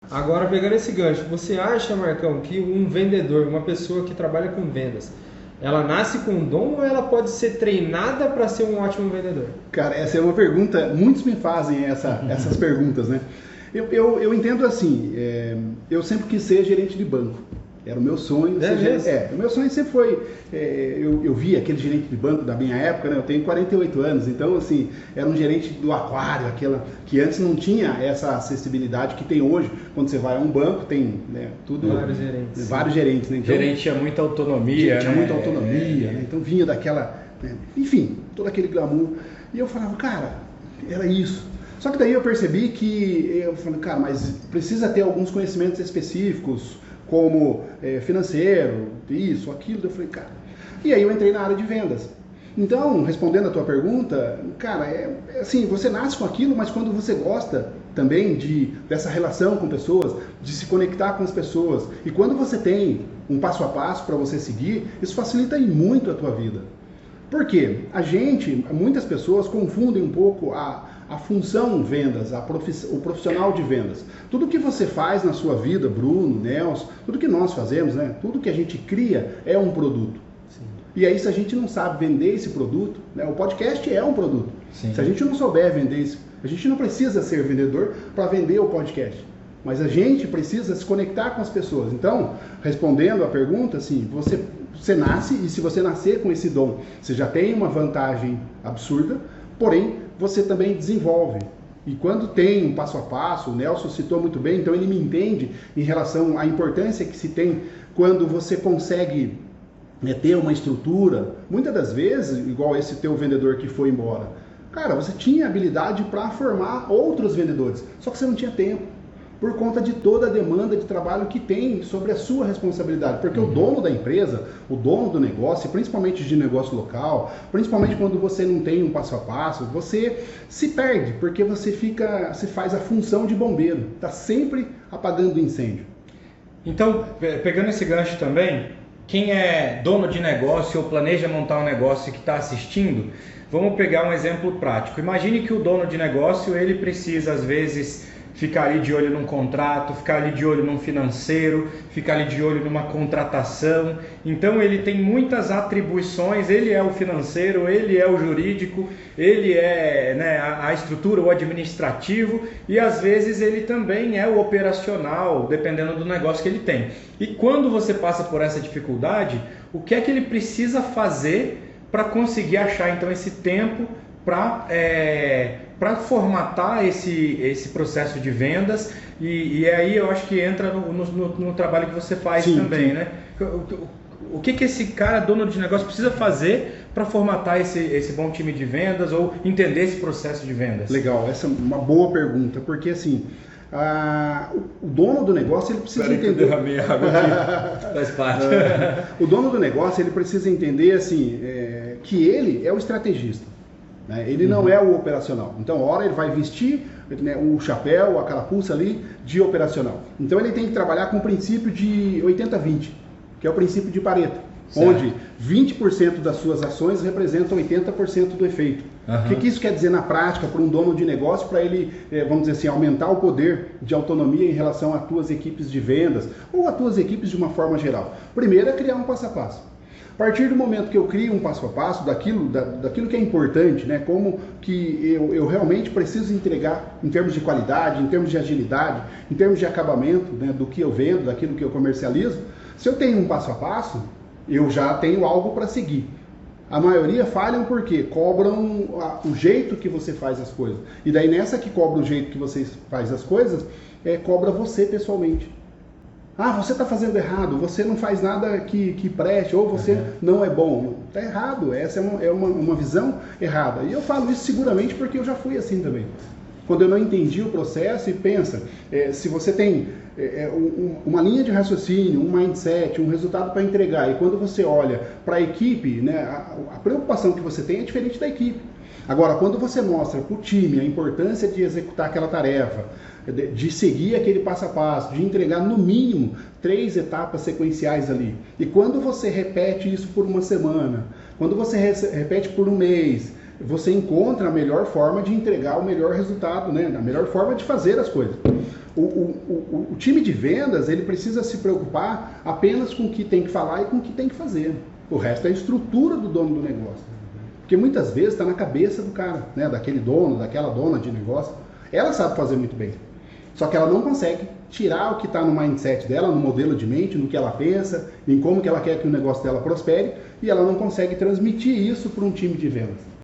Agora, pegando esse gancho, você acha, Marcão, que um vendedor, uma pessoa que trabalha com vendas, ela nasce com um dom ou ela pode ser treinada para ser um ótimo vendedor? Cara, essa é uma pergunta, muitos me fazem essas perguntas, né? Eu entendo assim, eu sempre quis ser gerente de banco. Era o meu sonho. O meu sonho sempre foi, eu vi aquele gerente de banco da minha época, né? Eu tenho 48 anos, então assim, era um gerente do aquário, aquela que antes não tinha essa acessibilidade que tem hoje. Quando você vai a um banco, tem, né, tudo... Vários gerentes, né? Então, gerente tinha muita autonomia, tinha muita autonomia, né? Então vinha daquela... Né? Enfim, todo aquele glamour. E eu falava, cara, era isso. Só que daí eu percebi que, eu falei, cara, mas precisa ter alguns conhecimentos específicos, como financeiro, isso, aquilo. Eu falei, cara... E aí eu entrei na área de vendas. Então, respondendo a tua pergunta, cara, assim, você nasce com aquilo, mas quando você gosta também dessa relação com pessoas, de se conectar com as pessoas, e quando você tem um passo a passo para você seguir, isso facilita muito a tua vida. Por quê? Muitas pessoas confundem um pouco a função vendas, o profissional de vendas. Tudo que você faz na sua vida, Bruno, Nelson, tudo que nós fazemos, né? Tudo que a gente cria é um produto. Sim. E aí, se a gente não sabe vender esse produto, né? O podcast é um produto. Sim. Se a gente não souber vender isso, a gente não precisa ser vendedor para vender o podcast. Mas a gente precisa se conectar com as pessoas. Então, respondendo a pergunta, assim, você nasce, e se você nascer com esse dom, você já tem uma vantagem absurda, porém, você também desenvolve. E quando tem um passo a passo, o Nelson citou muito bem, então ele me entende em relação à importância que se tem quando você consegue ter uma estrutura. Muitas das vezes, igual esse teu vendedor que foi embora, cara, você tinha habilidade para formar outros vendedores, só que você não tinha tempo, por conta de toda a demanda de trabalho que tem sobre a sua responsabilidade. Porque o dono da empresa, o dono do negócio, principalmente de negócio local, principalmente quando você não tem um passo a passo, você se perde, porque você faz a função de bombeiro, está sempre apagando o incêndio. Então, pegando esse gancho também, quem é dono de negócio ou planeja montar um negócio que está assistindo, vamos pegar um exemplo prático. Imagine que o dono de negócio, ele precisa às vezes ficar ali de olho num contrato, ficar ali de olho num financeiro, ficar ali de olho numa contratação. Então ele tem muitas atribuições, ele é o financeiro, ele é o jurídico, ele é, né, a estrutura, o administrativo, e às vezes ele também é o operacional, dependendo do negócio que ele tem. E quando você passa por essa dificuldade, o que é que ele precisa fazer para conseguir achar então esse tempo para formatar esse processo de vendas, e aí eu acho que entra no trabalho que você faz também, né? O que esse cara, dono de negócio, precisa fazer para formatar esse bom time de vendas ou entender esse processo de vendas? Legal, essa é uma boa pergunta, porque assim, o dono do negócio ele precisa entender. Que eu derramei água aqui. Faz parte. O dono do negócio ele precisa entender assim, que ele é o estrategista. Ele não é o operacional. Então, hora ele vai vestir, né, o chapéu, a carapuça ali de operacional. Então, ele tem que trabalhar com o princípio de 80-20, que é o princípio de Pareto, certo, onde 20% das suas ações representam 80% do efeito. O que isso quer dizer na prática para um dono de negócio, para ele, vamos dizer assim, aumentar o poder de autonomia em relação às tuas equipes de vendas ou às tuas equipes de uma forma geral? Primeiro é criar um passo a passo. A partir do momento que eu crio um passo a passo daquilo que é importante, né, como que eu realmente preciso entregar em termos de qualidade, em termos de agilidade, em termos de acabamento, né, do que eu vendo, daquilo que eu comercializo, se eu tenho um passo a passo, eu já tenho algo para seguir. A maioria falham porque cobram o jeito que você faz as coisas. E daí nessa que cobra o jeito que você faz as coisas, cobra você pessoalmente. Você está fazendo errado, você não faz nada que preste, ou você não é bom. Está errado, essa é uma visão errada. E eu falo isso seguramente porque eu já fui assim também. Quando eu não entendi o processo, e pensa, se você tem uma linha de raciocínio, um mindset, um resultado para entregar, e quando você olha para a equipe, né, a preocupação que você tem é diferente da equipe. Agora, quando você mostra para o time a importância de executar aquela tarefa, de seguir aquele passo a passo, de entregar no mínimo 3 etapas sequenciais ali, e quando você repete isso por uma semana, quando você repete por um mês, você encontra a melhor forma de entregar o melhor resultado, né? A melhor forma de fazer as coisas. O time de vendas, ele precisa se preocupar apenas com o que tem que falar e com o que tem que fazer. O resto é a estrutura do dono do negócio. Porque muitas vezes está na cabeça do cara, né? Daquele dono, daquela dona de negócio. Ela sabe fazer muito bem. Só que ela não consegue tirar o que está no mindset dela, no modelo de mente, no que ela pensa, em como que ela quer que o negócio dela prospere, e ela não consegue transmitir isso para um time de vendas.